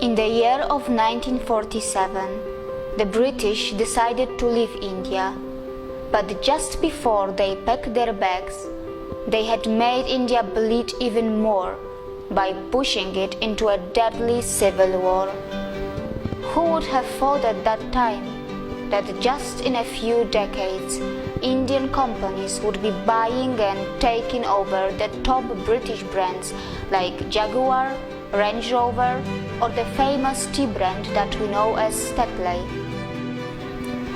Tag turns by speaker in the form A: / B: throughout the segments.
A: In the year of 1947, the British decided to leave India, but just before they packed their bags, they had made India bleed even more by pushing it into a deadly civil war. Who would have thought at that time that just in a few decades, Indian companies would be buying and taking over the top British brands like Jaguar, Range Rover, or the famous tea brand that we know as Tetley?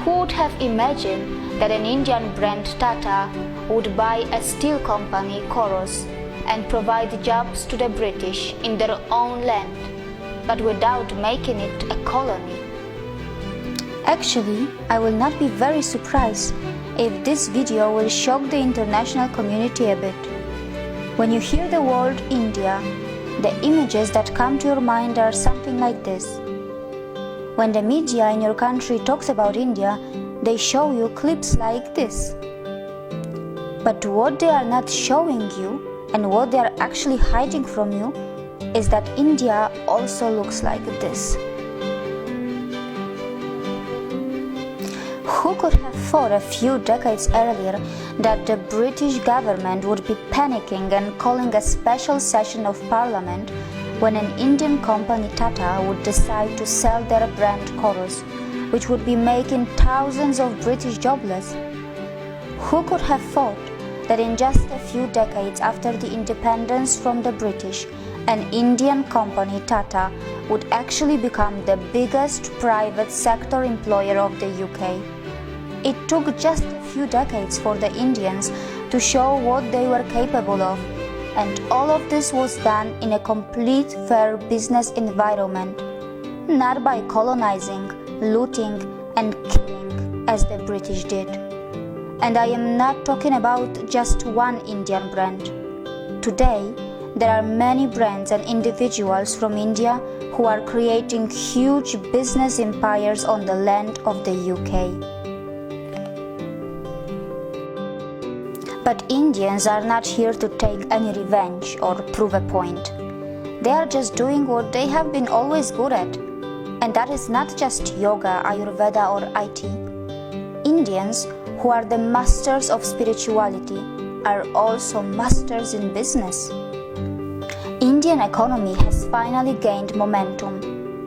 A: Who would have imagined that an Indian brand Tata would buy a steel company Corus and provide jobs to the British in their own land, but without making it a colony?
B: Actually, I will not be very surprised if this video will shock the international community a bit. When you hear the word India, the images that come to your mind are something like this. When the media in your country talks about India, they show you clips like this. But what they are not showing you and what they are actually hiding from you is that India also looks like this. Who could have thought a few decades earlier that the British government would be panicking and calling a special session of parliament when an Indian company Tata would decide to sell their brand Corus, which would be making thousands of British jobless? Who could have thought that in just a few decades after the independence from the British, an Indian company Tata would actually become the biggest private sector employer of the UK? It took just a few decades for the Indians to show what they were capable of, and all of this was done in a complete fair business environment, not by colonizing, looting, and killing as the British did. And I am not talking about just one Indian brand. Today, there are many brands and individuals from India who are creating huge business empires on the land of the UK. But Indians are not here to take any revenge or prove a point. They are just doing what they have been always good at. And that is not just yoga, Ayurveda or IT. Indians, who are the masters of spirituality, are also masters in business. Indian economy has finally gained momentum.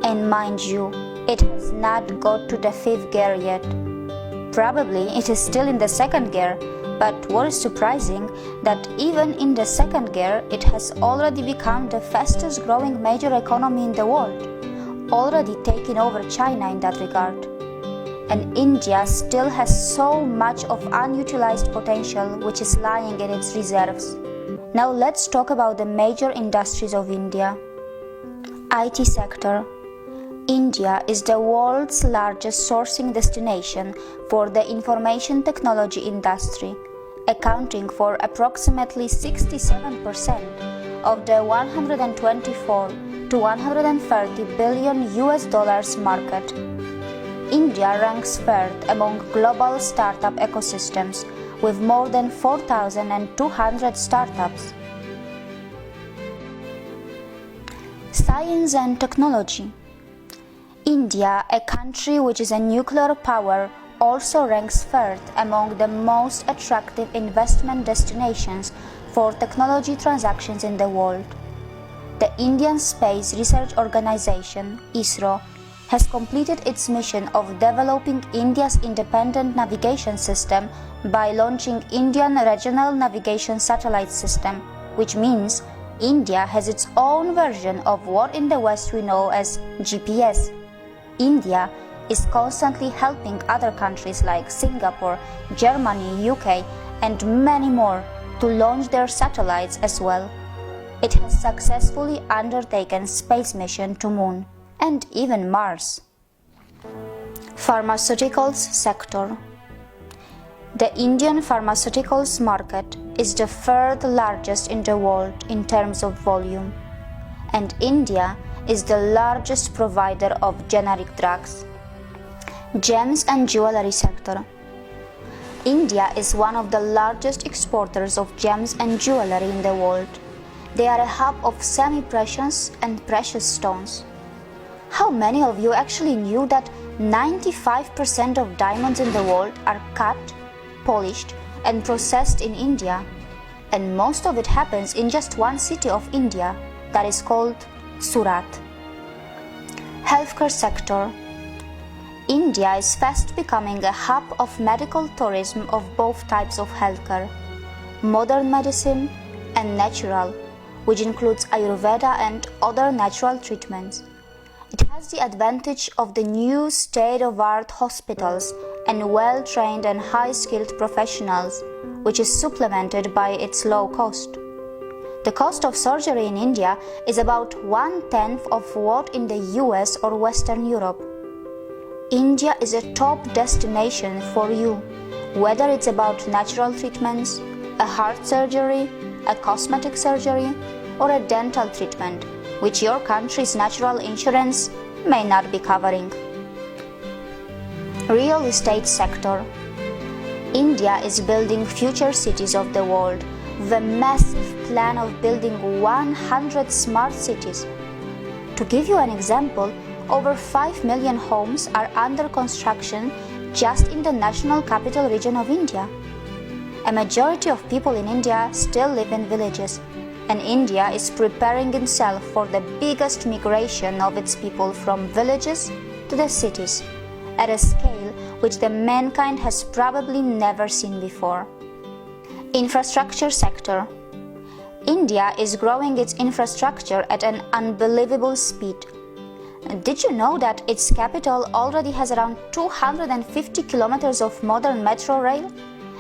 B: And mind you, it has not got to the 5th gear yet. Probably it is still in the 2nd gear. But what is surprising, that even in the 2nd gear, it has already become the fastest growing major economy in the world, already taking over China in that regard. And India still has so much of unutilized potential which is lying in its reserves. Now let's talk about the major industries of India. IT sector. India is the world's largest sourcing destination for the information technology industry, accounting for approximately 67% of the 124 to 130 billion US dollars market. India ranks 3rd among global startup ecosystems with more than 4,200 startups. Science and technology. India, a country which is a nuclear power, also ranks 3rd among the most attractive investment destinations for technology transactions in the world. The Indian Space Research Organisation, ISRO, has completed its mission of developing India's independent navigation system by launching Indian Regional Navigation Satellite System, which means India has its own version of what in the West we know as GPS. India is constantly helping other countries like Singapore, Germany, UK, and many more to launch their satellites as well. It has successfully undertaken space mission to Moon and even Mars. Pharmaceuticals sector. The Indian pharmaceuticals market is the 3rd largest in the world in terms of volume, and India is the largest provider of generic drugs. Gems and jewelry sector. India is one of the largest exporters of gems and jewelry in the world. They are a hub of semi-precious and precious stones. How many of you actually knew that 95% of diamonds in the world are cut, polished, and processed in India? And most of it happens in just one city of India, that is called Surat. Healthcare sector. India is fast becoming a hub of medical tourism of both types of healthcare, modern medicine and natural, which includes Ayurveda and other natural treatments. It has the advantage of the new state-of-the-art hospitals and well-trained and high-skilled professionals, which is supplemented by its low cost. The cost of surgery in India is about 1/10 of what in the US or Western Europe. India is a top destination for you, whether it's about natural treatments, a heart surgery, a cosmetic surgery, or a dental treatment, which your country's natural insurance may not be covering. Real estate sector. India is building future cities of the world with a massive plan of building 100 smart cities. To give you an example, over 5 million homes are under construction just in the national capital region of India. A majority of people in India still live in villages, and India is preparing itself for the biggest migration of its people from villages to the cities, at a scale which the mankind has probably never seen before. Infrastructure sector. India is growing its infrastructure at an unbelievable speed. Did you know that its capital already has around 250 kilometers of modern metro rail?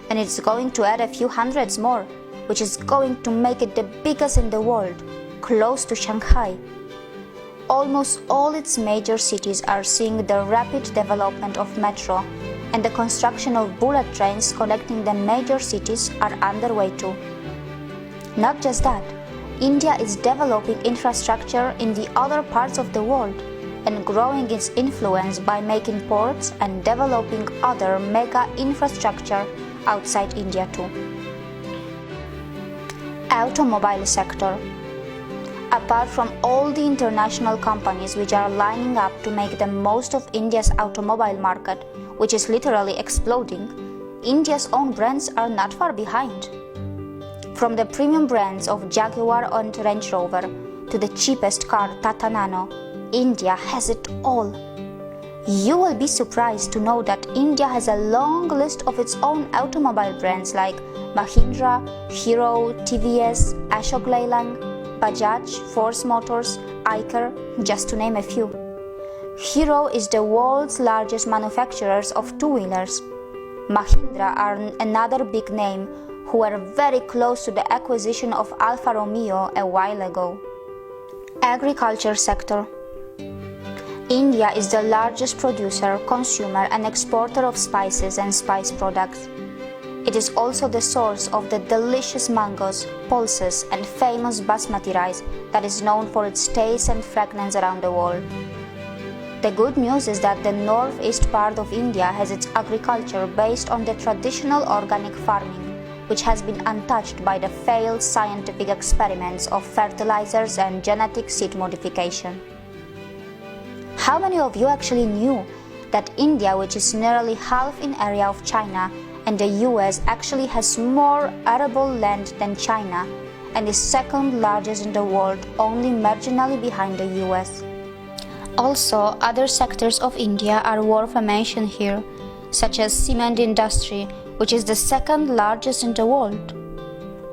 B: And it's going to add a few hundreds more, which is going to make it the biggest in the world, close to Shanghai. Almost all its major cities are seeing the rapid development of metro, and the construction of bullet trains connecting the major cities are underway too. Not just that, India is developing infrastructure in the other parts of the world and growing its influence by making ports and developing other mega infrastructure outside India too. Automobile sector. Apart from all the international companies which are lining up to make the most of India's automobile market, which is literally exploding, India's own brands are not far behind. From the premium brands of Jaguar and Range Rover to the cheapest car Tata Nano, India has it all. You will be surprised to know that India has a long list of its own automobile brands like Mahindra, Hero, TVS, Ashok Leyland, Bajaj, Force Motors, Eicher, just to name a few. Hero is the world's largest manufacturers of two-wheelers. Mahindra are another big name who were very close to the acquisition of Alfa Romeo a while ago. Agriculture sector. India is the largest producer, consumer and exporter of spices and spice products. It is also the source of the delicious mangoes, pulses and famous basmati rice that is known for its taste and fragrance around the world. The good news is that the northeast part of India has its agriculture based on the traditional organic farming, which has been untouched by the failed scientific experiments of fertilizers and genetic seed modification. How many of you actually knew that India, which is nearly half in area of China, and the US actually has more arable land than China and is second largest in the world, only marginally behind the US? Also, other sectors of India are worth a mention here, such as cement industry, which is the second largest in the world.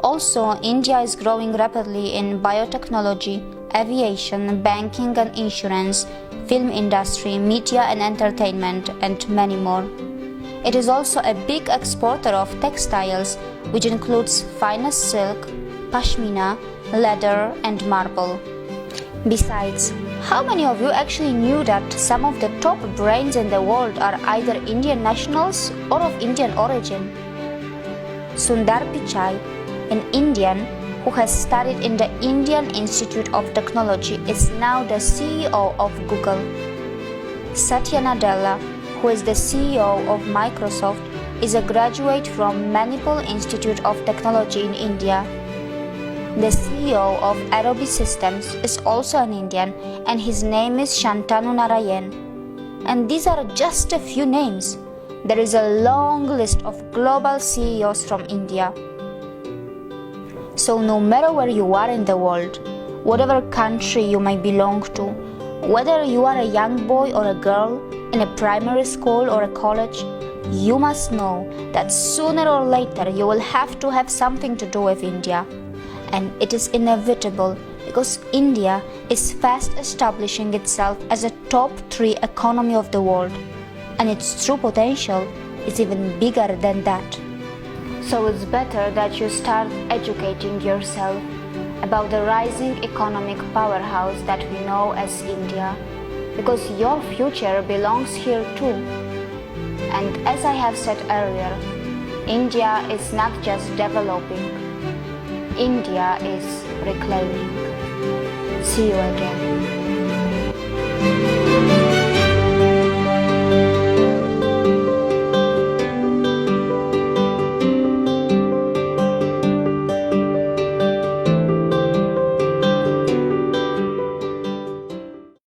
B: Also, India is growing rapidly in biotechnology, aviation, banking and insurance, film industry, media and entertainment, and many more. It is also a big exporter of textiles, which includes finest silk, pashmina, leather, and marble. Besides, how many of you actually knew that some of the top brains in the world are either Indian nationals or of Indian origin? Sundar Pichai, an Indian who has studied in the Indian Institute of Technology, is now the CEO of Google. Satya Nadella, who is the CEO of Microsoft, is a graduate from Manipal Institute of Technology in India. The CEO of Adobe Systems is also an Indian, and his name is Shantanu Narayan. And these are just a few names. There is a long list of global CEOs from India. So no matter where you are in the world, whatever country you may belong to, whether you are a young boy or a girl in a primary school or a college, you must know that sooner or later you will have to have something to do with India. And it is inevitable because India is fast establishing itself as a top 3 economy of the world, and its true potential is even bigger than that.
A: So it's better that you start educating yourself about the rising economic powerhouse that we know as India, because your future belongs here too. And as I have said earlier, India is not just developing, India is reclaiming. See you again.